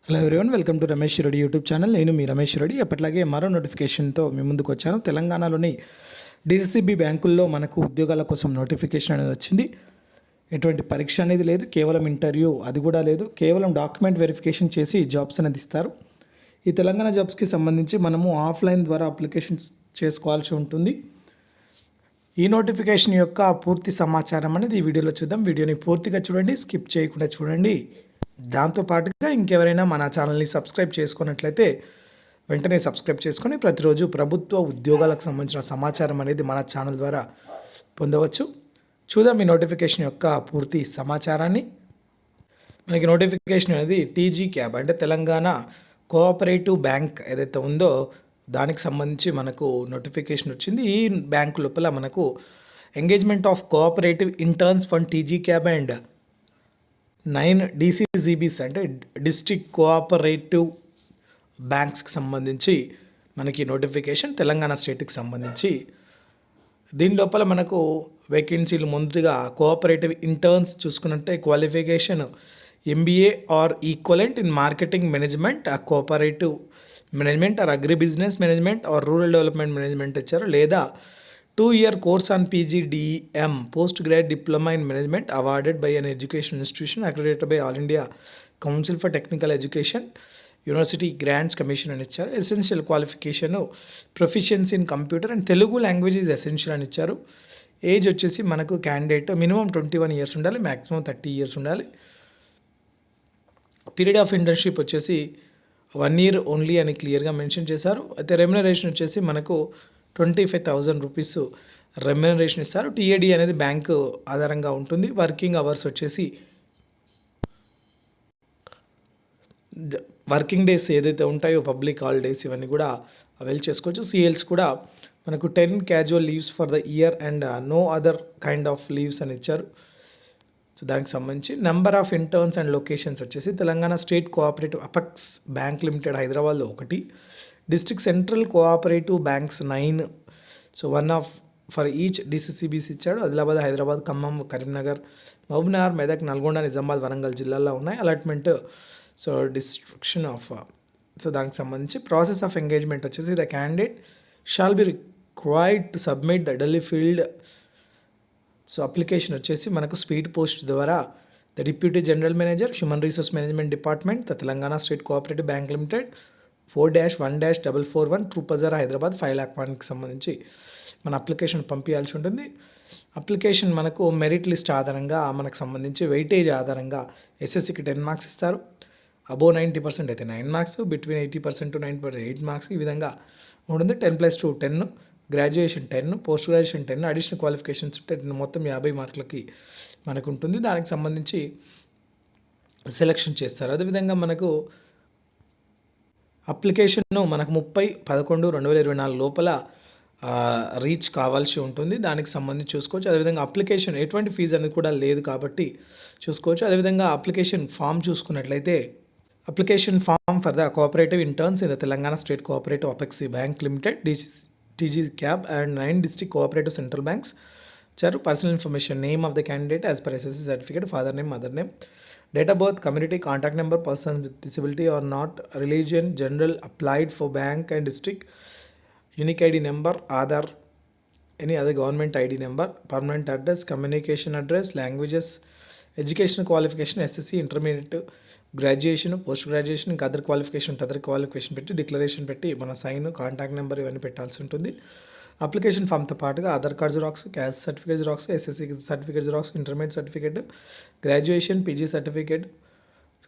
Hello everyone, welcome to Ramesh Reddy YouTube channel. నేను మీ రమేష్ రెడ్డి. ఎప్పటిలాగే మరో నోటిఫికేషన్తో మీ ముందుకు వచ్చాను. తెలంగాణలోని డీసీసీబీ బ్యాంకుల్లో మనకు ఉద్యోగాల కోసం నోటిఫికేషన్ అనేది వచ్చింది. ఎటువంటి పరీక్ష అనేది లేదు, కేవలం ఇంటర్వ్యూ అది కూడా లేదు, కేవలం డాక్యుమెంట్ వెరిఫికేషన్ చేసి జాబ్స్ అనేది ఇస్తారు. ఈ తెలంగాణ జాబ్స్కి సంబంధించి మనము ఆఫ్లైన్ ద్వారా అప్లికేషన్స్ చేసుకోవాల్సి ఉంటుంది. ఈ నోటిఫికేషన్ యొక్క పూర్తి సమాచారం అనేది ఈ వీడియోలో చూద్దాం. వీడియోని పూర్తిగా చూడండి, స్కిప్ చేయకుండా చూడండి. దాంతోపాటుగా ఇంకెవరైనా మన ఛానల్ని సబ్స్క్రైబ్ చేసుకున్నట్లయితే వెంటనే సబ్స్క్రైబ్ చేసుకొని ప్రతిరోజు ప్రభుత్వ ఉద్యోగాలకు సంబంధించిన సమాచారం అనేది మన ఛానల్ ద్వారా పొందవచ్చు. చూద్దాం ఈ నోటిఫికేషన్ యొక్క పూర్తి సమాచారాన్ని. మనకి నోటిఫికేషన్ అనేది టీజీ క్యాబ్ అంటే తెలంగాణ కోఆపరేటివ్ బ్యాంక్ ఏదైతే ఉందో దానికి సంబంధించి మనకు నోటిఫికేషన్ వచ్చింది. ఈ బ్యాంక్ లోపల మనకు engagement of cooperative interns for TG CAB and 9 DCCBs అంటే డిస్ట్రిక్ట్ కోఆపరేటివ్ బ్యాంక్స్కి సంబంధించి మనకి నోటిఫికేషన్ తెలంగాణ స్టేట్కి సంబంధించి. దీని లోపల మనకు వేకెన్సీలు ముందుగా కోఆపరేటివ్ ఇంటర్న్స్ చూసుకున్నట్టే qualification MBA or equivalent in marketing management, ఆ cooperative management or agri business management or rural development management ఇచ్చారు. లేదా 2-year course on PGDM postgrad diploma in management awarded by an education institution accredited by All India Council for Technical Education University Grants Commission అని ఇచ్చారు. Essential qualification proficiency in computer and Telugu language is essential అని ఇచ్చారు. Age వచ్చేసి మనకు candidate minimum 21 years ఉండాలి, maximum 30 years ఉండాలి. Period of internship వచ్చేసి 1 year only అని క్లియర్గా మెన్షన్ చేశారు. అయితే రెమ్యునరేషన్ వచ్చేసి మనకు 25,000 రూపీస్ రెమ్యునరేషన్ ఇస్తారు. టీఏడి అనేది బ్యాంకు ఆధారంగా ఉంటుంది. వర్కింగ్ అవర్స్ వచ్చేసి వర్కింగ్ డేస్ ఏదైతే ఉంటాయో పబ్లిక్ హాలిడేస్ ఇవన్నీ కూడా అవైల్ చేసుకోవచ్చు. సిఎల్స్ కూడా మనకు 10 casual leaves for the year and no other kind of leaves అని ఇచ్చారు. సో దానికి సంబంధించి number of interns and locations వచ్చేసి Telangana state cooperative apex bank limited హైదరాబాద్లో 1, district central cooperative banks 9. So 1 for each DCCBs ఇచ్చాడు. ఆదిలాబాద్, హైదరాబాద్, ఖమ్మం, కరీంనగర్, మహబూబ్నగర్, మెదక్, నల్గొండ, నిజామాబాద్, వరంగల్ జిల్లాల్లో ఉన్నాయి allotment. So distribution of so దానికి సంబంధించి ప్రాసెస్ ఆఫ్ ఎంగేజ్మెంట్ వచ్చేసి the candidate shall be required to submit the duly filled. So application వచ్చేసి మనకు speed post ద్వారా the deputy general manager human resource management department the Telangana state cooperative bank limited 4-1-441 Troop Bazar, Hyderabad 5,01,000కి సంబంధించి మన application పంపించాల్సి ఉంటుంది. Application మనకు merit list ఆధారంగా మనకు సంబంధించి వెయిటేజ్ ఆధారంగా ఎస్ఎస్సికి 10 మార్క్స్ ఇస్తారు. అబోవ్ 90% అయితే 9 మార్క్స్, బిట్వీన్ 80% to 90% 8 మార్క్స్, ఈ విధంగా ఉంటుంది. 10+2 10, graduation 10, post graduation 10, additional qualifications 10, మొత్తం 50 మార్కులకి మనకు ఉంటుంది. దానికి సంబంధించి సెలెక్షన్ చేస్తారు. అదేవిధంగా మనకు అప్లికేషన్ను మనకు 30/11/2024 లోపల రీచ్ కావాల్సి ఉంటుంది. దానికి సంబంధించి చూసుకోవచ్చు. అదేవిధంగా అప్లికేషన్ ఎటువంటి ఫీజు అనేది కూడా లేదు కాబట్టి చూసుకోవచ్చు. అదేవిధంగా అప్లికేషన్ ఫామ్ చూసుకున్నట్లయితే application form for the cooperative interns in the Telangana state cooperative apex bank limited TG CAB and 9 district cooperative central banks ఇచ్చారు. Personal information name of the candidate as per SSC certificate, father name, mother name, date of birth, community, contact number, person with disability or not, religion, general, applied for bank and district, unique ID number, Aadhaar, any other government ID number, permanent address, communication address, languages, educational qualification, SSC, intermediate, graduation, post graduation, ఇంకా other qualification పెట్టి declaration పెట్టి మన sign, contact number ఇవన్నీ పెట్టాల్సి ఉంటుంది. Application ఫామ్తో పాటుగా Aadhaar card xerox, caste certificate xerox, SSC certificate xerox, intermediate certificate, graduation, PG certificate,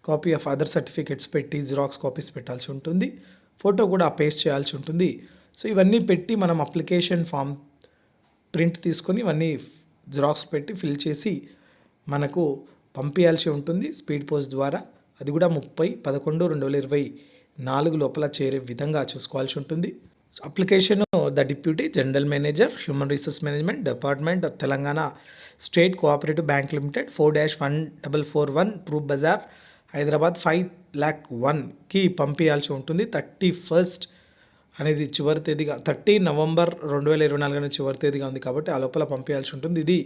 copy of other certificates పెట్టి xerox copies పెట్టాల్సి ఉంటుంది. ఫోటో కూడా పేస్ట్ చేయాల్సి ఉంటుంది. సో ఇవన్నీ పెట్టి మనం అప్లికేషన్ ఫామ్ ప్రింట్ తీసుకొని ఇవన్నీ జిరాక్స్ పెట్టి ఫిల్ చేసి మనకు పంపించాల్సి ఉంటుంది స్పీడ్ పోస్ట్ ద్వారా. అది కూడా 30/11/2024 లోపల చేరే విధంగా చూసుకోవాల్సి ఉంటుంది. So application the deputy general manager human resource management department Telangana state cooperative bank limited 4-1-441 Troop Bazar, Hyderabad 5,01,000కి పంపించాల్సి ఉంటుంది. 31st అనేది చివరి తేదీగా 30 నవంబర్ 2024 అనేది చివరి తేదీగా ఉంది కాబట్టి ఆ లోపల పంపించాల్సి ఉంటుంది. ఇది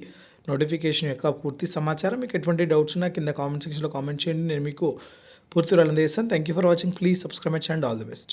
నోటిఫికేషన్ యొక్క పూర్తి సమాచారం. మీకు ఎటువంటి డౌట్స్ ఉన్నా కింద కామెంట్ సెక్షన్లో కామెంట్ చేయండి. నేను మీకు పూర్తి వివరాలు అందజేస్తాను. Thank you for watching. Please subscribe my channel. All the best.